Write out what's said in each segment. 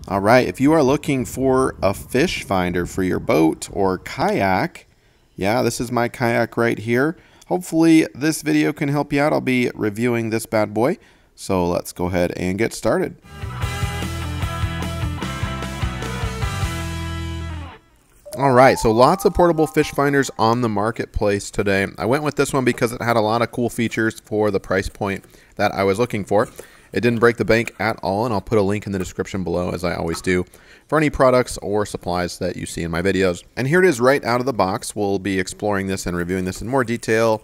All right, if you are looking for a fish finder for your boat or kayak, yeah, this is my kayak right here. Hopefully this video can help you out. I'll be reviewing this bad boy. So let's go ahead and get started. All right, so lots of portable fish finders on the marketplace today. I went with this one because it had a lot of cool features for the price point that I was looking for. It didn't break the bank at all, and I'll put a link in the description below, as I always do, for any products or supplies that you see in my videos. And here it is right out of the box. We'll be exploring this and reviewing this in more detail.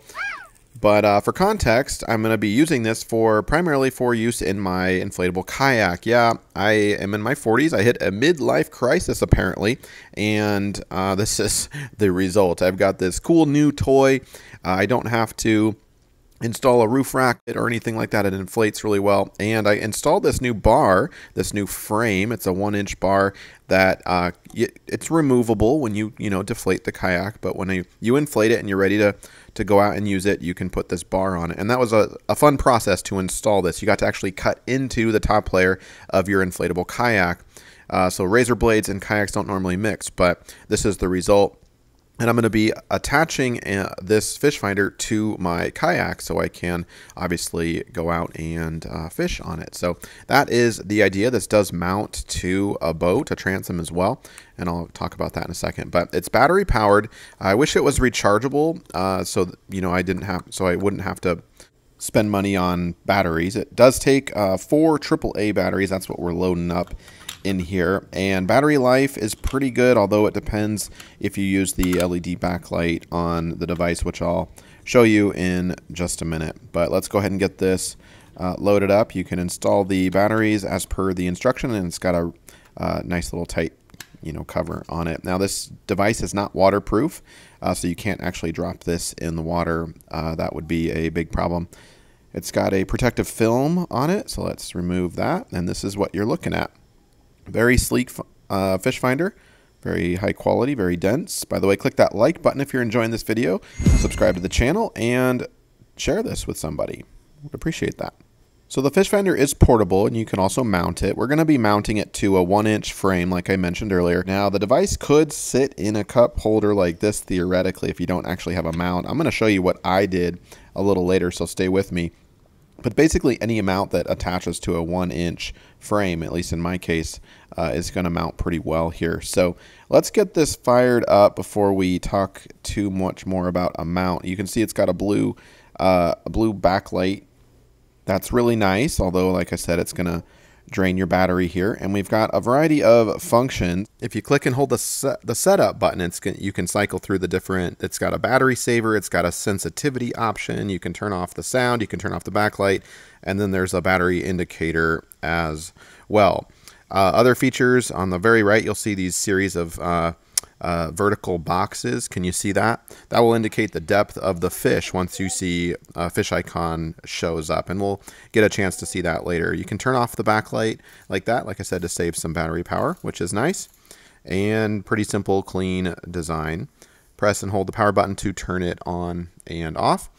But for context, I'm going to be using this primarily for use in my inflatable kayak. Yeah, I am in my 40s. I hit a midlife crisis, apparently, and this is the result. I've got this cool new toy. I don't have to install a roof rack or anything like that. It inflates really well. And I installed this new bar, this new frame. It's a 1-inch bar that it's removable when you deflate the kayak. But when you inflate it and you're ready to go out and use it, you can put this bar on it. And that was a fun process to install this. You got to actually cut into the top layer of your inflatable kayak. So razor blades and kayaks don't normally mix, but this is the result. And I'm going to be attaching this fish finder to my kayak so I can obviously go out and fish on it. So that is the idea. This does mount to a boat, a transom as well, and I'll talk about that in a second. But it's battery powered. I wish it was rechargeable, so I wouldn't have to spend money on batteries. It does take 4 AAA batteries. That's what we're loading up in here, and battery life is pretty good, although it depends if you use the LED backlight on the device, which I'll show you in just a minute. But let's go ahead and get this loaded up. You can install the batteries as per the instruction, and it's got a nice little tight cover on it. Now this device is not waterproof, so you can't actually drop this in the water. That would be a big problem. It's got a protective film on it, so let's remove that, and this is what you're looking at. Very sleek fish finder, very high quality, very dense. By the way, click that like button if you're enjoying this video, subscribe to the channel, and share this with somebody. Would appreciate that. So the fish finder is portable, and you can also mount it. We're going to be mounting it to a 1-inch frame, like I mentioned earlier. Now, the device could sit in a cup holder like this, theoretically, if you don't actually have a mount. I'm going to show you what I did a little later, so stay with me. But basically, any mount that attaches to a 1-inch frame, at least in my case, is going to mount pretty well here. So let's get this fired up before we talk too much more about a mount. You can see it's got a blue backlight. That's really nice, although, like I said, it's going to drain your battery here. And we've got a variety of functions. If you click and hold the setup button, you can cycle through the different. It's got a battery saver, it's got a sensitivity option, you can turn off the sound, you can turn off the backlight, and then there's a battery indicator as well. Other features on the very right, you'll see these series of vertical boxes. Can you see that? That will indicate the depth of the fish once you see a fish icon shows up, and we'll get a chance to see that later. You can turn off the backlight like that, like I said, to save some battery power, which is nice, and pretty simple, clean design. Press and hold the power button to turn it on and off.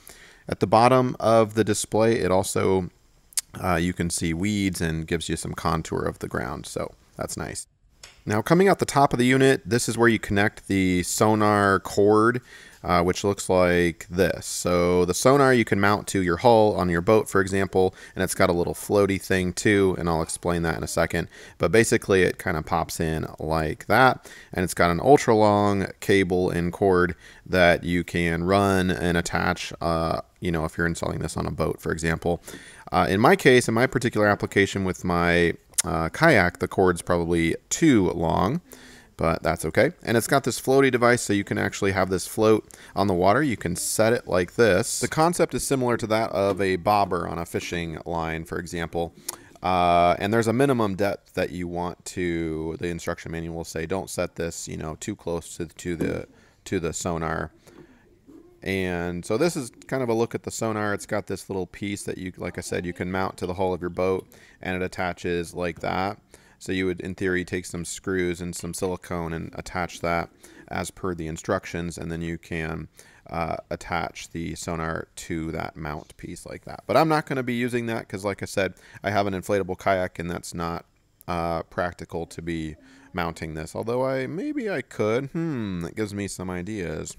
At the bottom of the display, it also you can see weeds and gives you some contour of the ground, so that's nice. Now, coming out the top of the unit, this is where you connect the sonar cord, which looks like this. So the sonar you can mount to your hull on your boat, for example, and it's got a little floaty thing too, and I'll explain that in a second. But basically, it kind of pops in like that, and it's got an ultra long cable and cord that you can run and attach, if you're installing this on a boat, for example. In my case, in my particular application with my kayak, the cord's probably too long, but that's okay. And it's got this floaty device, so you can actually have this float on the water. You can set it like this. The concept is similar to that of a bobber on a fishing line, for example. And there's a minimum depth that you want to. The instruction manual will say don't set this, too close to the sonar. And so this is kind of a look at the sonar. It's got this little piece that like I said, you can mount to the hull of your boat, and it attaches like that. So you would, in theory, take some screws and some silicone and attach that as per the instructions, and then you can attach the sonar to that mount piece like that. But I'm not going to be using that because, like I said, I have an inflatable kayak, and that's not practical to be mounting this. Although maybe I could. That gives me some ideas.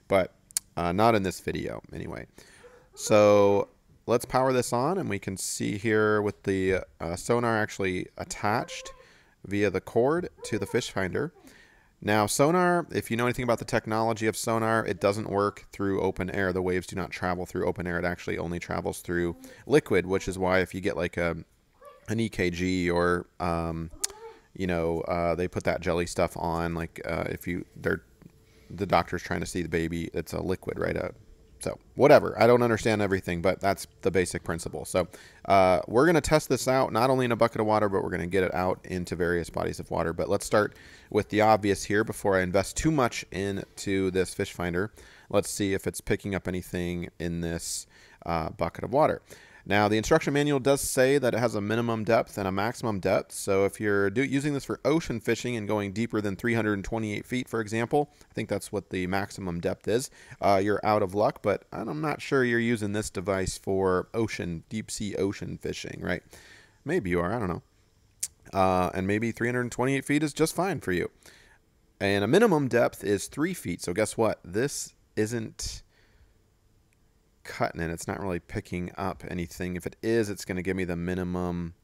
But not in this video anyway. So let's power this on, and we can see here with the sonar actually attached via the cord to the fish finder. Now, sonar, if you know anything about the technology of sonar, it doesn't work through open air. The waves do not travel through open air. It actually only travels through liquid, which is why if you get like an EKG or, they put that jelly stuff on, like the doctor's trying to see the baby, it's a liquid, right? So whatever. I don't understand everything, but that's the basic principle. So we're going to test this out, not only in a bucket of water, but we're going to get it out into various bodies of water. But let's start with the obvious here before I invest too much into this fish finder. Let's see if it's picking up anything in this bucket of water. Now, the instruction manual does say that it has a minimum depth and a maximum depth. So if you're using this for ocean fishing and going deeper than 328 feet, for example, I think that's what the maximum depth is, you're out of luck. But I'm not sure you're using this device for deep sea ocean fishing, right? Maybe you are. I don't know. And maybe 328 feet is just fine for you. And a minimum depth is 3 feet. So guess what? This isn't cutting it. It's not really picking up anything. If it is, it's going to give me the minimum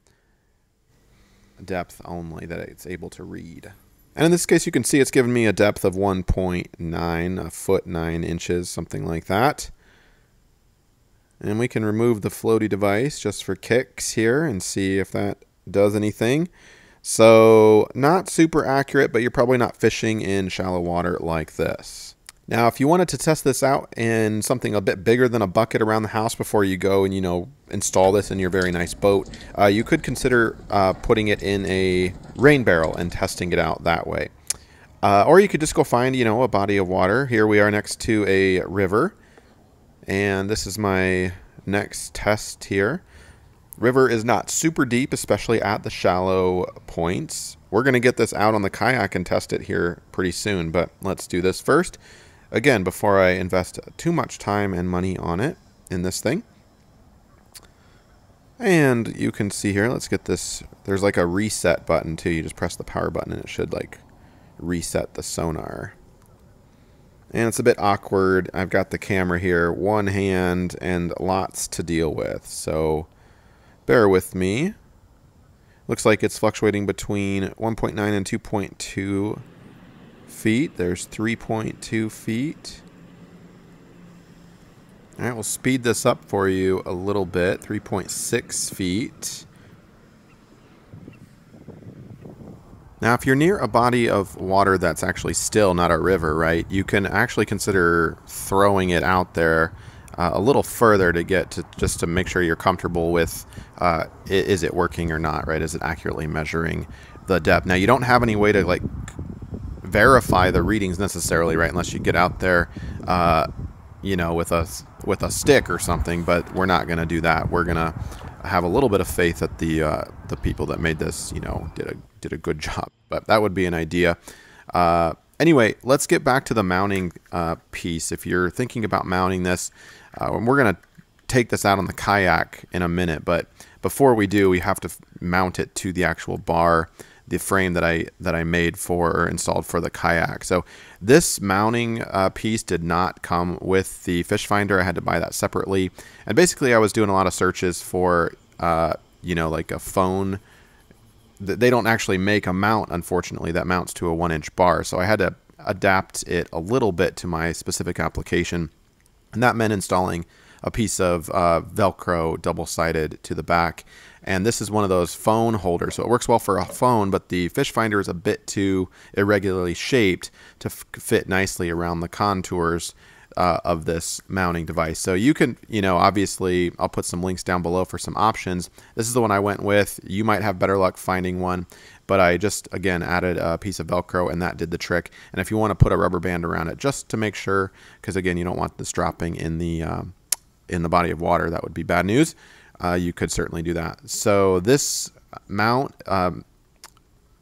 depth only that it's able to read. And in this case, you can see it's giving me a depth of 1.9, a foot 9 inches, something like that. And we can remove the floaty device just for kicks here and see if that does anything. So not super accurate, but you're probably not fishing in shallow water like this. Now, if you wanted to test this out in something a bit bigger than a bucket around the house before you go and, install this in your very nice boat, you could consider putting it in a rain barrel and testing it out that way. Or you could just go find, a body of water. Here we are next to a river, and this is my next test here. River is not super deep, especially at the shallow points. We're going to get this out on the kayak and test it here pretty soon, but let's do this first. Again, before I invest too much time and money on it in this thing. And you can see here, let's get this. There's like a reset button too. You just press the power button and it should like reset the sonar. And it's a bit awkward. I've got the camera here, one hand, and lots to deal with. So bear with me. Looks like it's fluctuating between 1.9 and 2.2 feet. There's 3.2 feet. All right, we'll speed this up for you a little bit. 3.6 feet. Now, if you're near a body of water that's actually still, not a river, right, you can actually consider throwing it out there a little further to get to, just to make sure you're comfortable with is it working or not, right? Is it accurately measuring the depth? Now, you don't have any way to like verify the readings necessarily, right? Unless you get out there, with a stick or something. But we're not going to do that. We're going to have a little bit of faith that the people that made this, did a good job. But that would be an idea. Anyway, let's get back to the mounting piece. If you're thinking about mounting this, we're going to take this out on the kayak in a minute. But before we do, we have to mount it to the actual bar, the frame that I made for or installed for the kayak. So this mounting piece did not come with the fish finder. I had to buy that separately. And basically I was doing a lot of searches for, like a phone. They don't actually make a mount, unfortunately, that mounts to a 1-inch bar. So I had to adapt it a little bit to my specific application. And that meant installing a piece of Velcro double-sided to the back. And this is one of those phone holders. So it works well for a phone, but the fish finder is a bit too irregularly shaped to fit nicely around the contours of this mounting device. So you can, obviously I'll put some links down below for some options. This is the one I went with. You might have better luck finding one, but I just, again, added a piece of Velcro and that did the trick. And if you want to put a rubber band around it just to make sure, because again, you don't want this dropping in the body of water, that would be bad news. You could certainly do that. So this mount,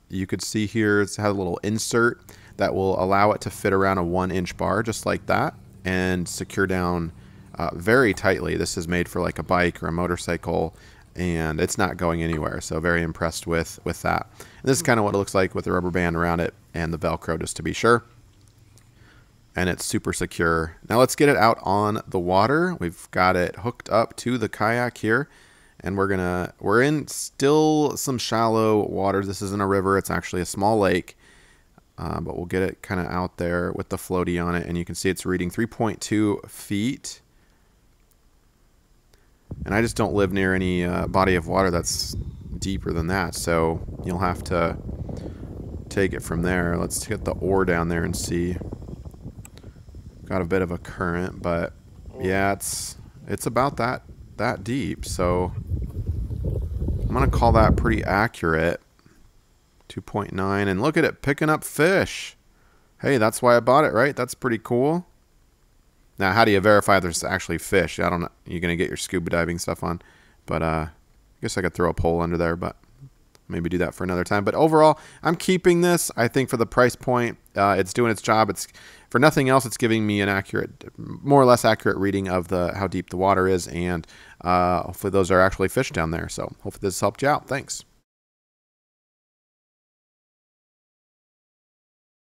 you could see here, it's had a little insert that will allow it to fit around a 1-inch bar just like that and secure down very tightly. This is made for like a bike or a motorcycle, and it's not going anywhere. So very impressed with that. And this is kind of what it looks like with the rubber band around it and the Velcro, just to be sure. And it's super secure. Now let's get it out on the water. We've got it hooked up to the kayak here, and we're in still some shallow waters. This isn't a river, it's actually a small lake. But we'll get it kind of out there with the floaty on it, and you can see it's reading 3.2 feet. And I just don't live near any body of water that's deeper than that, so you'll have to take it from there. Let's get the oar down there and see. Got a bit of a current, but yeah, it's about that deep, so I'm gonna call that pretty accurate. 2.9, and look at it picking up fish. Hey, that's why I bought it, right? That's pretty cool. Now, how do you verify there's actually fish? I don't know. You're gonna get your scuba diving stuff on, but I guess I could throw a pole under there, but maybe do that for another time. But overall, I'm keeping this. I think for the price point, it's doing its job. It's for nothing else. It's giving me an accurate, more or less accurate reading of how deep the water is, and hopefully those are actually fish down there. So hopefully this helped you out. Thanks.